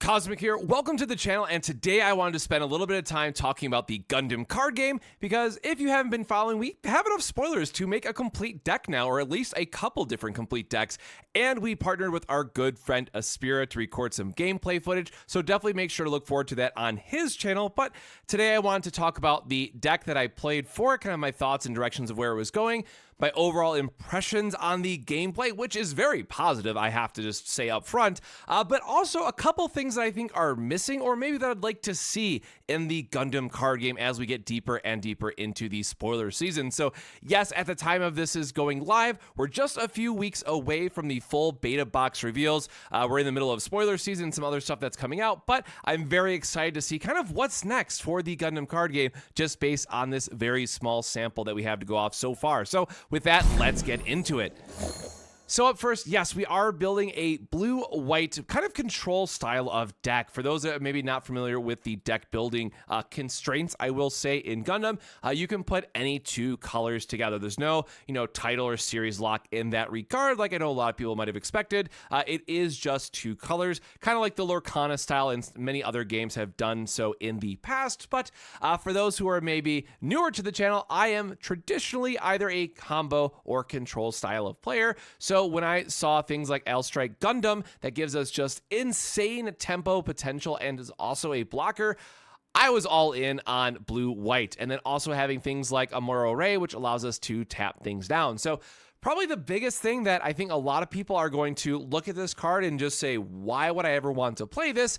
Cosmic here. Welcome to the channel, and today I wanted to spend a little bit of time talking about the Gundam card game, because if you haven't been following, we have enough spoilers to make a complete deck now, or at least a couple different complete decks, and we partnered with our good friend Aspira to record some gameplay footage, so definitely make sure to look forward to that on his channel. But today I wanted to talk about the deck that I played for it, kind of my thoughts and directions of where it was going, my overall impressions on the gameplay, which is very positive, I have to just say up front, but also a couple things that I think are missing, or maybe that I'd like to see in the Gundam card game as we get deeper and deeper into the spoiler season. So yes, at the time of this is going live, we're just a few weeks away from the full beta box reveals. We're in the middle of spoiler season, some other stuff that's coming out, but I'm very excited to see kind of what's next for the Gundam card game, just based on this very small sample that we have to go off so far. So with that, let's get into it. So up first, yes, we are building a blue-white kind of control style of deck. For those that are maybe not familiar with the deck building constraints, I will say in Gundam, you can put any two colors together. There's no, title or series lock in that regard, like I know a lot of people might have expected. It is just two colors, kind of like the Lorcana style, and many other games have done so in the past. But for those who are maybe newer to the channel, I am traditionally either a combo or control style of player. So when I saw things like L-Strike Gundam that gives us just insane tempo potential and is also a blocker, I was all in on blue-white. And then also having things like Amuro Ray, which allows us to tap things down. So probably the biggest thing that I think a lot of people are going to look at this card and just say, why would I ever want to play this,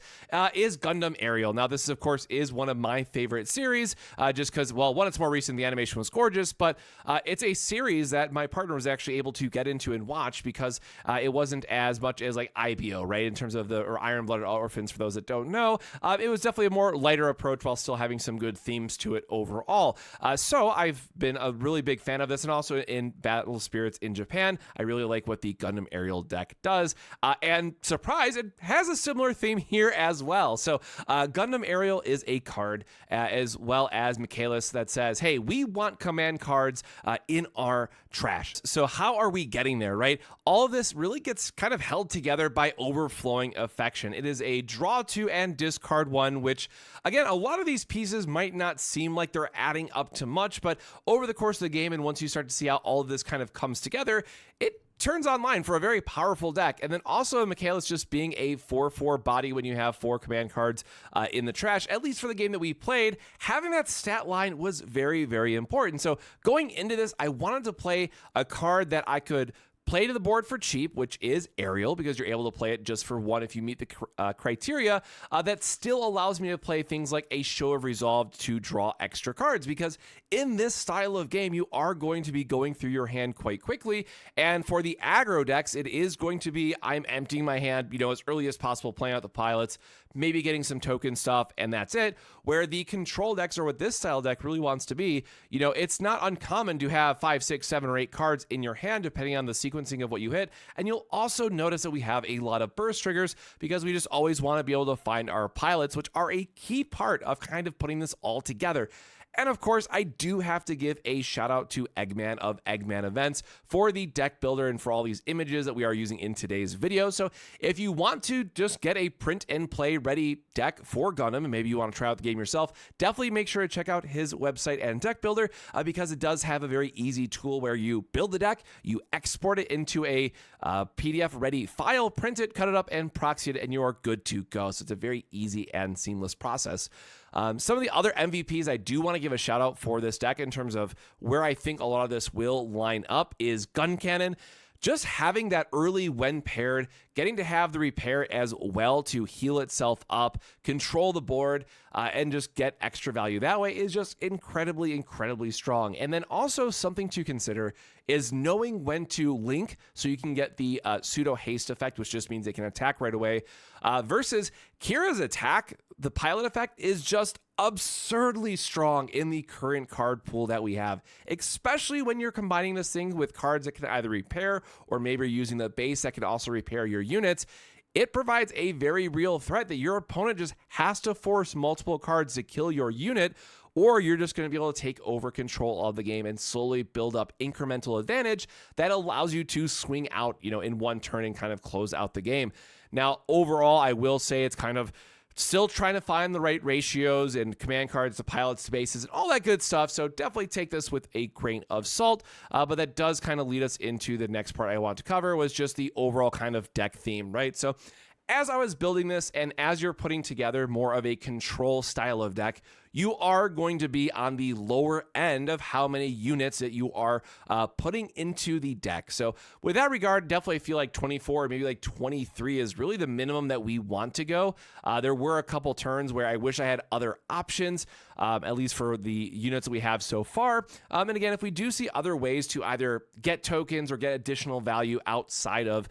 is Gundam Aerial. Now, this, of course, is one of my favorite series, just because, well, one, it's more recent, the animation was gorgeous, but it's a series that my partner was actually able to get into and watch because it wasn't as much as like IBO, right, in terms of or Iron-Blooded Orphans, for those that don't know. It was definitely a more lighter approach while still having some good themes to it overall. So I've been a really big fan of this, and also in Battle Spirits in Japan, I really like what the Gundam Aerial deck does, and surprise, it has a similar theme here as well. So Gundam Aerial is a card, as well as Michaelis, that says, hey, we want command cards in our trash. So how are we getting there, right? All of this really gets kind of held together by overflowing affection. It is a draw two and discard one, which again, a lot of these pieces might not seem like they're adding up to much, but over the course of the game, and once you start to see how all of this kind of comes together, it turns online for a very powerful deck. And then also Michaelis just being a 4/4 body when you have 4 command cards in the trash, at least for the game that we played, having that stat line was very, very important. So going into this, I wanted to play a card that I could play to the board for cheap, which is Aerial, because you're able to play it just for one if you meet the criteria. That still allows me to play things like a Show of Resolve to draw extra cards, because in this style of game, you are going to be going through your hand quite quickly. And for the aggro decks, it is going to be, I'm emptying my hand, as early as possible, playing out the pilots, maybe getting some token stuff, and that's it. Where the control decks, or what this style deck really wants to be, it's not uncommon to have 5, 6, 7, or 8 cards in your hand, depending on the sequencing of what you hit. And you'll also notice that we have a lot of burst triggers, because we just always want to be able to find our pilots, which are a key part of kind of putting this all together. And of course, I do have to give a shout out to Eggman of Eggman Events for the deck builder and for all these images that we are using in today's video. So if you want to just get a print and play ready deck for Gundam, and maybe you want to try out the game yourself, definitely make sure to check out his website and deck builder, because it does have a very easy tool where you build the deck, you export it into a PDF ready file, print it, cut it up, and proxy it, and you are good to go. So it's a very easy and seamless process. Some of the other MVPs I do want to give a shout out for this deck in terms of where I think a lot of this will line up is Gun Cannon. Just having that early when paired, getting to have the repair as well to heal itself up, control the board, and just get extra value that way is just incredibly, incredibly strong. And then also something to consider is knowing when to link so you can get the pseudo haste effect, which just means they can attack right away, versus Kira's attack. The pilot effect is just absurdly strong in the current card pool that we have, especially when you're combining this thing with cards that can either repair, or maybe you're using the base that can also repair your units. It provides a very real threat that your opponent just has to force multiple cards to kill your unit, or you're just going to be able to take over control of the game and slowly build up incremental advantage that allows you to swing out, in one turn and kind of close out the game. Now, overall, I will say it's kind of still trying to find the right ratios and command cards to pilot spaces and all that good stuff. So definitely take this with a grain of salt. But that does kind of lead us into the next part I want to cover, was just the overall kind of deck theme, right? So as I was building this and as you're putting together more of a control style of deck, you are going to be on the lower end of how many units that you are putting into the deck. So with that regard, definitely feel like 24 or maybe like 23 is really the minimum that we want to go. There were a couple turns where I wish I had other options, at least for the units that we have so far. And again, if we do see other ways to either get tokens or get additional value outside of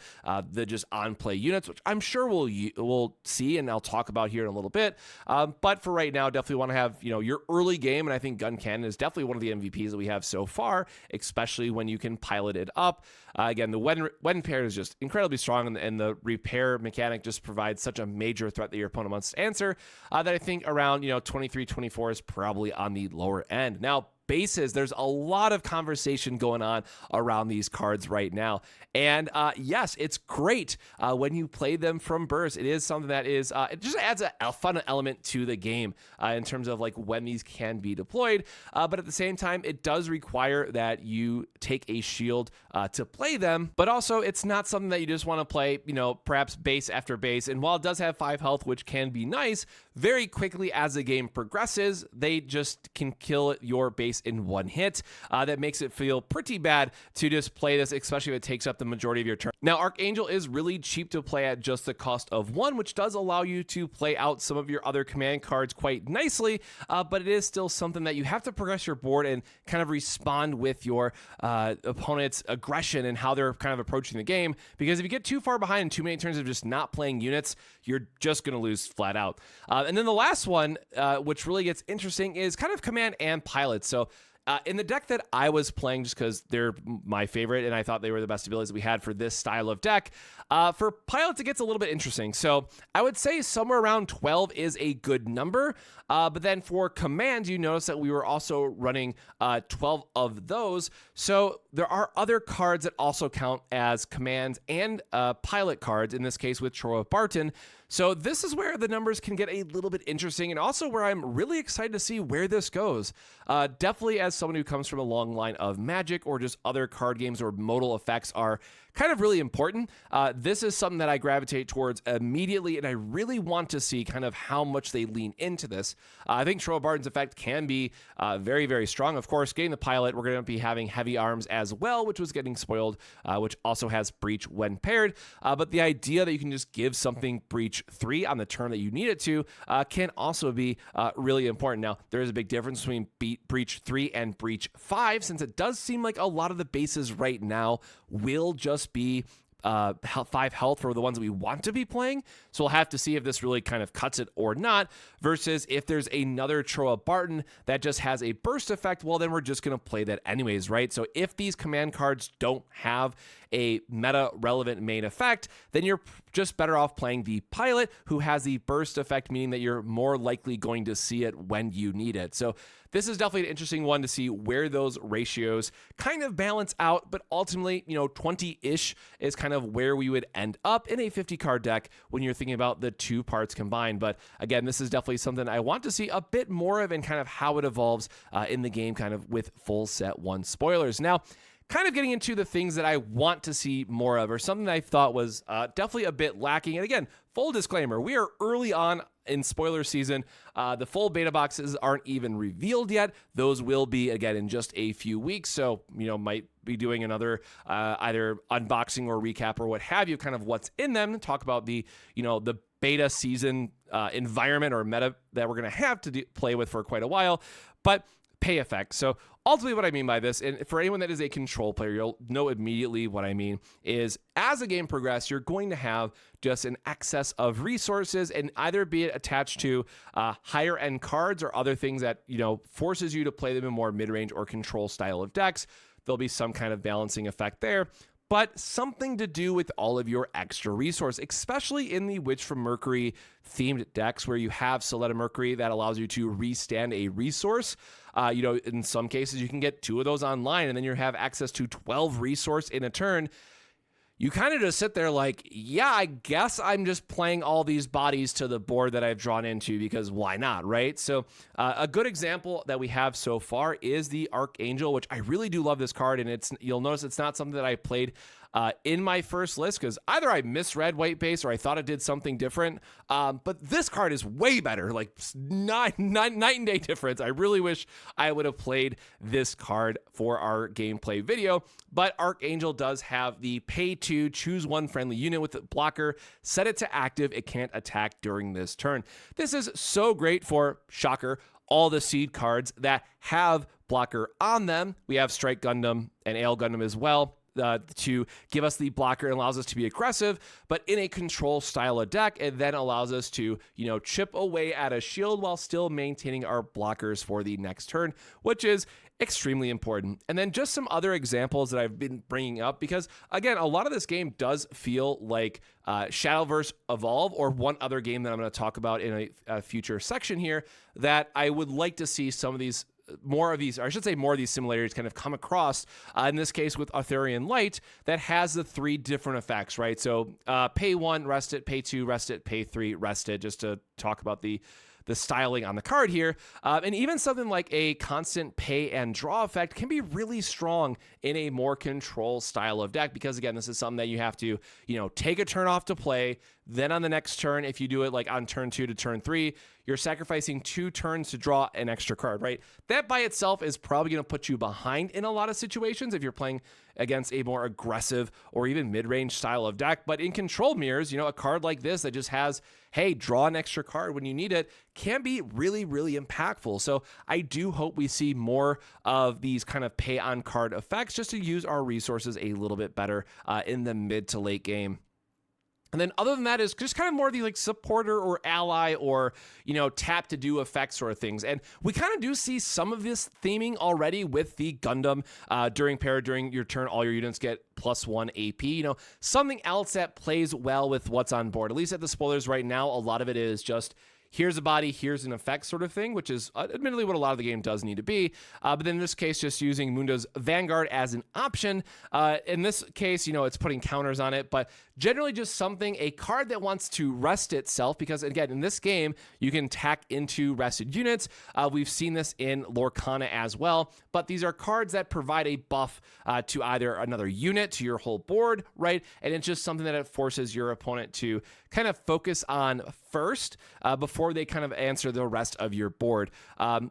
the just on-play units, which I'm sure we'll see and I'll talk about here in a little bit. But for right now, definitely want to have your early game, and I think Gun Cannon is definitely one of the MVPs that we have so far, especially when you can pilot it up. Again, the when paired is just incredibly strong, and the repair mechanic just provides such a major threat that your opponent wants to answer that I think around 23, 24 is probably on the lower end. Now, bases, there's a lot of conversation going on around these cards right now. And yes, it's great when you play them from burst. It is something that is, it just adds a fun element to the game in terms of like when these can be deployed. But at the same time, it does require that you take a shield to play them. But also, it's not something that you just want to play, perhaps base after base. And while it does have 5 health, which can be nice, very quickly as the game progresses, they just can kill your base in one hit. That makes it feel pretty bad to just play this, especially if it takes up the majority of your turn. Now, Archangel is really cheap to play at just the cost of 1, which does allow you to play out some of your other command cards quite nicely, but it is still something that you have to progress your board and kind of respond with your opponent's aggression and how they're kind of approaching the game, because if you get too far behind in too many turns of just not playing units, you're just going to lose flat out. And then the last one, which really gets interesting, is kind of command and pilot. So in the deck that I was playing, just because they're my favorite and I thought they were the best abilities we had for this style of deck, for pilots, it gets a little bit interesting. So I would say somewhere around 12 is a good number. But then for commands, you notice that we were also running 12 of those. So there are other cards that also count as commands and pilot cards, in this case with Troa Barton. So this is where the numbers can get a little bit interesting, and also where I'm really excited to see where this goes. Definitely as someone who comes from a long line of Magic or just other card games where modal effects are kind of really important, this is something that I gravitate towards immediately, and I really want to see kind of how much they lean into this. I think Troa Barton's effect can be very, very strong. Of course, getting the pilot, we're going to be having heavy arms as well, which was getting spoiled, which also has breach when paired. But the idea that you can just give something breach 3 on the turn that you need it to can also be really important. Now, there is a big difference between breach 3 and breach 5, since it does seem like a lot of the bases right now will just be 5 health for the ones that we want to be playing. So we'll have to see if this really kind of cuts it or not, versus if there's another Troa Barton that just has a burst effect, well, then we're just going to play that anyways, right? So if these command cards don't have a meta relevant main effect, then you're just better off playing the pilot, who has the burst effect, meaning that you're more likely going to see it when you need it. So this is definitely an interesting one to see where those ratios kind of balance out, but ultimately, 20-ish is kind of where we would end up in a 50-card deck when you're thinking about the 2 parts combined. But again, this is definitely something I want to see a bit more of, and kind of how it evolves in the game, kind of with full set 1 spoilers. Now, kind of getting into the things that I want to see more of, or something that I thought was definitely a bit lacking. And again, full disclaimer, we are early on in spoiler season. The full beta boxes aren't even revealed yet. Those will be, again, in just a few weeks. So, might be doing another either unboxing or recap or what have you, kind of what's in them, talk about the, the beta season environment or meta that we're going to have to play with for quite a while. But pay effects. So ultimately what I mean by this, and for anyone that is a control player, you'll know immediately what I mean, is as the game progresses, you're going to have just an excess of resources, and either be it attached to higher end cards or other things that, forces you to play them in more mid-range or control style of decks. There'll be some kind of balancing effect there. but something to do with all of your extra resource, especially in the Witch from Mercury themed decks where you have Soletta Mercury that allows you to restand a resource. In some cases, you can get 2 of those online, and then you have access to 12 resource in a turn. You kind of just sit there like, yeah, I guess I'm just playing all these bodies to the board that I've drawn into because why not, right? So a good example that we have so far is the Archangel, which I really do love this card, and you'll notice it's not something that I played in my first list because either I misread white base or I thought it did something different. But this card is way better, like night and day difference. I really wish I would have played this card for our gameplay video. But Archangel does have the pay to choose 1 friendly unit with the blocker, set it to active. It can't attack during this turn. This is so great for, shocker, all the seed cards that have blocker on them. We have Strike Gundam and Ale Gundam as well. To give us the blocker and allows us to be aggressive, but in a control style of deck, it then allows us to, chip away at a shield while still maintaining our blockers for the next turn, which is extremely important. And then just some other examples that I've been bringing up because, again, a lot of this game does feel like Shadowverse Evolve or one other game that I'm going to talk about in a future section here that I would like to see more of these similarities kind of come across, in this case with Arthurian Light, that has the 3 different effects, right? So pay 1, rest it, pay 2, rest it, pay 3, rest it, just to talk about the styling on the card here. And even something like a constant pay and draw effect can be really strong in a more control style of deck because, again, this is something that you have to, take a turn off to play. Then on the next turn, if you do it like on turn 2 to turn 3, you're sacrificing 2 turns to draw an extra card, right? That by itself is probably going to put you behind in a lot of situations if you're playing against a more aggressive or even mid-range style of deck. But in controlled mirrors, a card like this that just has, hey, draw an extra card when you need it, can be really, really impactful. So I do hope we see more of these kind of pay on card effects just to use our resources a little bit better in the mid to late game. And then other than that is just kind of more of these like supporter or ally or, tap to do effects sort of things. And we kind of do see some of this theming already with the Gundam during your turn, all your units get +1 AP. Something else that plays well with what's on board. At least at the spoilers right now, a lot of it is just here's a body, here's an effect sort of thing, which is admittedly what a lot of the game does need to be. But then in this case, just using Mundo's Vanguard as an option. In this case, it's putting counters on it, but generally just a card that wants to rest itself, because again, in this game, you can tack into rested units. We've seen this in Lorcana as well, but these are cards that provide a buff to either another unit, to your whole board, right? And it's just something that it forces your opponent to kind of focus on first before they kind of answer the rest of your board.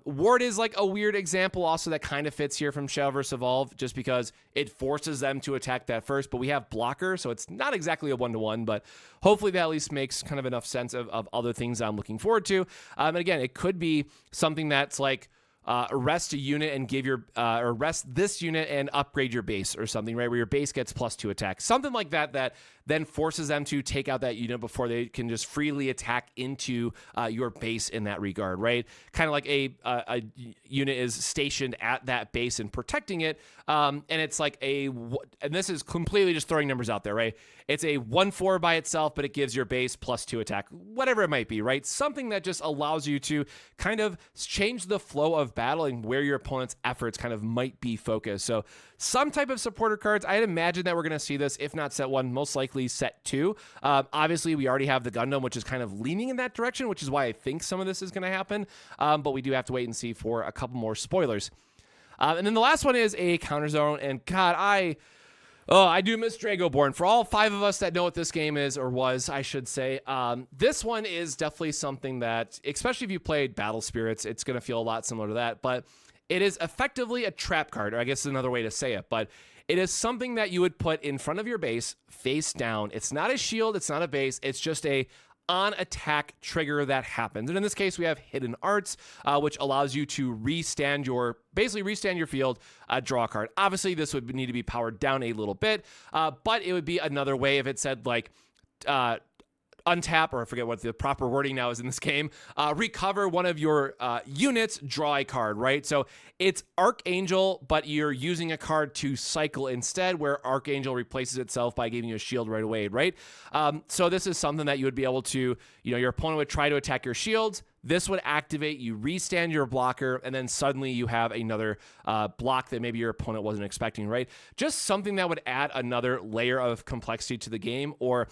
Ward is like a weird example also that kind of fits here from Shadowverse Evolve, just because it forces them to attack that first, but we have blocker, so it's not exactly a 1-to-1, but hopefully that at least makes kind of enough sense of other things I'm looking forward to. And again, it could be something that's like rest a unit and give or rest this unit and upgrade your base or something, right? Where your base gets +2 attack. Something like that then forces them to take out that unit before they can just freely attack into your base in that regard, right? Kind of like a unit is stationed at that base and protecting it. And it's like and this is completely just throwing numbers out there, right? It's a 1/4 by itself, but it gives your base +2 attack, whatever it might be, right? Something that just allows you to kind of change the flow of battle and where your opponent's efforts kind of might be focused. So some type of supporter cards, I'd imagine that we're going to see this, if not set 1, most likely set 2. Obviously, we already have the Gundam, which is kind of leaning in that direction, which is why I think some of this is going to happen. But we do have to wait and see for a couple more spoilers. And then the last one is a counter zone. And God, I do miss Dragoborn. For all 5 of us that know what this game is, or was, I should say, this one is definitely something that, especially if you played Battle Spirits, it's going to feel a lot similar to that. But it is effectively a trap card, or I guess is another way to say it. But it is something that you would put in front of your base, face down. It's not a shield. It's not a base. It's just a on-attack trigger that happens. And in this case, we have Hidden Arts, which allows you to restand your field, draw a card. Obviously, this would need to be powered down a little bit, but it would be another way if it said like untap, or I forget what the proper wording now is in this game, recover one of your units, draw a card, right? So it's Archangel, but you're using a card to cycle instead, where Archangel replaces itself by giving you a shield right away, right? So this is something that you would be able to, your opponent would try to attack your shields. This would activate, you restand your blocker, and then suddenly you have another block that maybe your opponent wasn't expecting, right? Just something that would add another layer of complexity to the game, or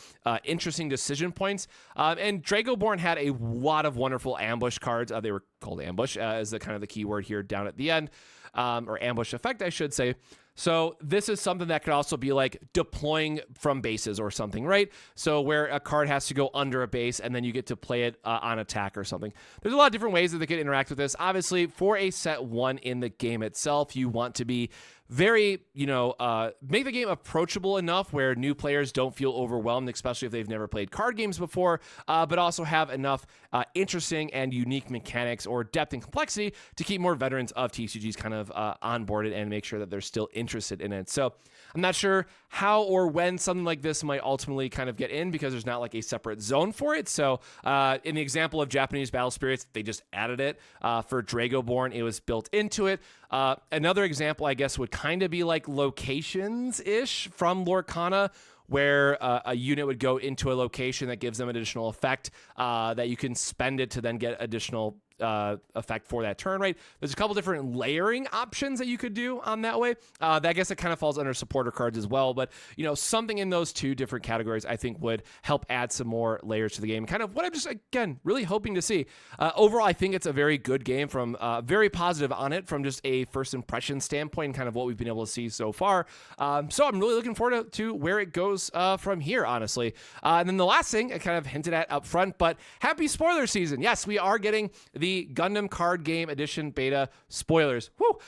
interesting decision points. And Dragoborn had a lot of wonderful ambush cards. They were called ambush, as the kind of the key word here down at the end, or ambush effect, I should say. So this is something that could also be like deploying from bases or something, right? So where a card has to go under a base and then you get to play it on attack or something. There's a lot of different ways that they could interact with this. Obviously, for a set 1 in the game itself, you want to be very, make the game approachable enough where new players don't feel overwhelmed, especially if they've never played card games before, but also have enough interesting and unique mechanics or depth and complexity to keep more veterans of TCGs kind of onboarded and make sure that they're still interested in it. So I'm not sure how or when something like this might ultimately kind of get in, because there's not like a separate zone for it. So in the example of Japanese Battle Spirits, they just added it. For Dragoborn, it was built into it. Another example, I guess, would kind of be like locations-ish from Lorcana, where a unit would go into a location that gives them additional effect, that you can spend it to then get additional effect for that turn, right? There's a couple different layering options that you could do on that way. I guess it kind of falls under supporter cards as well, but something in those two different categories I think would help add some more layers to the game. Kind of what I'm just, again, really hoping to see. Overall, I think it's a very good game, from very positive on it from just a first impression standpoint and kind of what we've been able to see so far. So I'm really looking forward to where it goes from here, honestly. And then the last thing I kind of hinted at up front, but happy spoiler season. Yes, we are getting the Gundam Card Game Edition beta spoilers. Woo!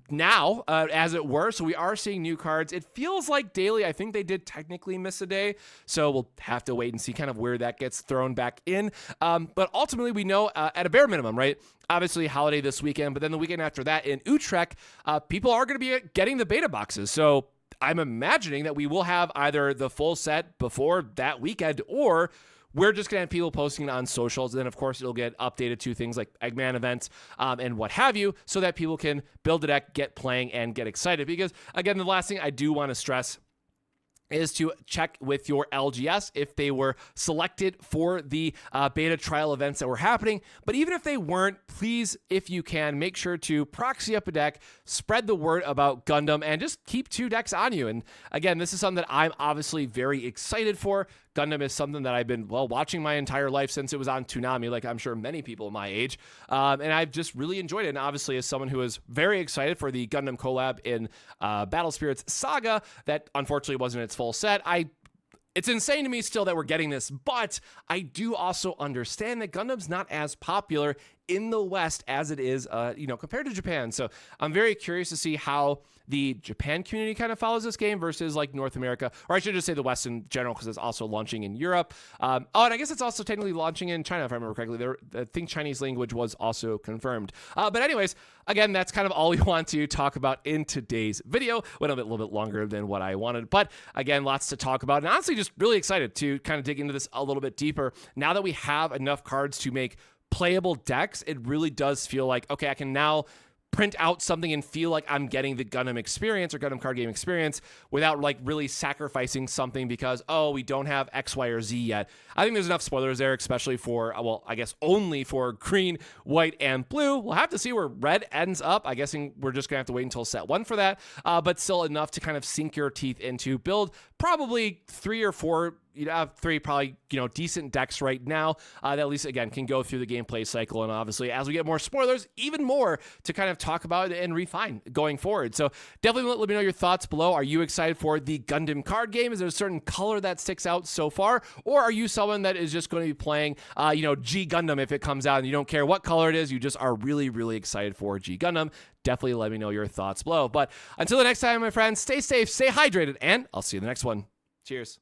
Now, as it were, so we are seeing new cards. It feels like daily. I think they did technically miss a day, so we'll have to wait and see kind of where that gets thrown back in. But ultimately, we know at a bare minimum, right? Obviously, holiday this weekend, but then the weekend after that in Utrecht, people are going to be getting the beta boxes. So I'm imagining that we will have either the full set before that weekend, or we're just going to have people posting it on socials. And then, of course, it'll get updated to things like Eggman events and what have you, so that people can build a deck, get playing, and get excited. Because, again, the last thing I do want to stress is to check with your LGS if they were selected for the beta trial events that were happening. But even if they weren't, please, if you can, make sure to proxy up a deck, spread the word about Gundam, and just keep 2 decks on you. And again, this is something that I'm obviously very excited for. Gundam is something that I've been, watching my entire life since it was on Toonami, like I'm sure many people my age. And I've just really enjoyed it. And obviously, as someone who is very excited for the Gundam collab in Battle Spirits Saga, that unfortunately wasn't its full set, it's insane to me still that we're getting this, but I do also understand that Gundam's not as popular in the West as it is, compared to Japan. So I'm very curious to see how the Japan community kind of follows this game versus like North America, or I should just say the West in general, because it's also launching in Europe. And I guess it's also technically launching in China, if I remember correctly. I think Chinese language was also confirmed. But anyways, again, that's kind of all we want to talk about in today's video. Went a little bit longer than what I wanted, but again, lots to talk about. And honestly, just really excited to kind of dig into this a little bit deeper. Now that we have enough cards to make playable decks, it really does feel like, okay, I can now print out something and feel like I'm getting the Gundam experience or Gundam card game experience without like really sacrificing something because, we don't have X, Y, or Z yet. I think there's enough spoilers there, especially for, I guess only for green, white, and blue. We'll have to see where red ends up. I'm guessing we're just gonna have to wait until set 1 for that, but still enough to kind of sink your teeth into. Build probably 3 or 4, you'd have 3 probably, decent decks right now that at least, again, can go through the gameplay cycle. And obviously, as we get more spoilers, even more to kind of talk about and refine going forward. So definitely let me know your thoughts below. Are you excited for the Gundam card game? Is there a certain color that sticks out so far? Or are you someone that is just going to be playing, G Gundam if it comes out and you don't care what color it is, you just are really, really excited for G Gundam? Definitely let me know your thoughts below. But until the next time, my friends, stay safe, stay hydrated, and I'll see you in the next one. Cheers.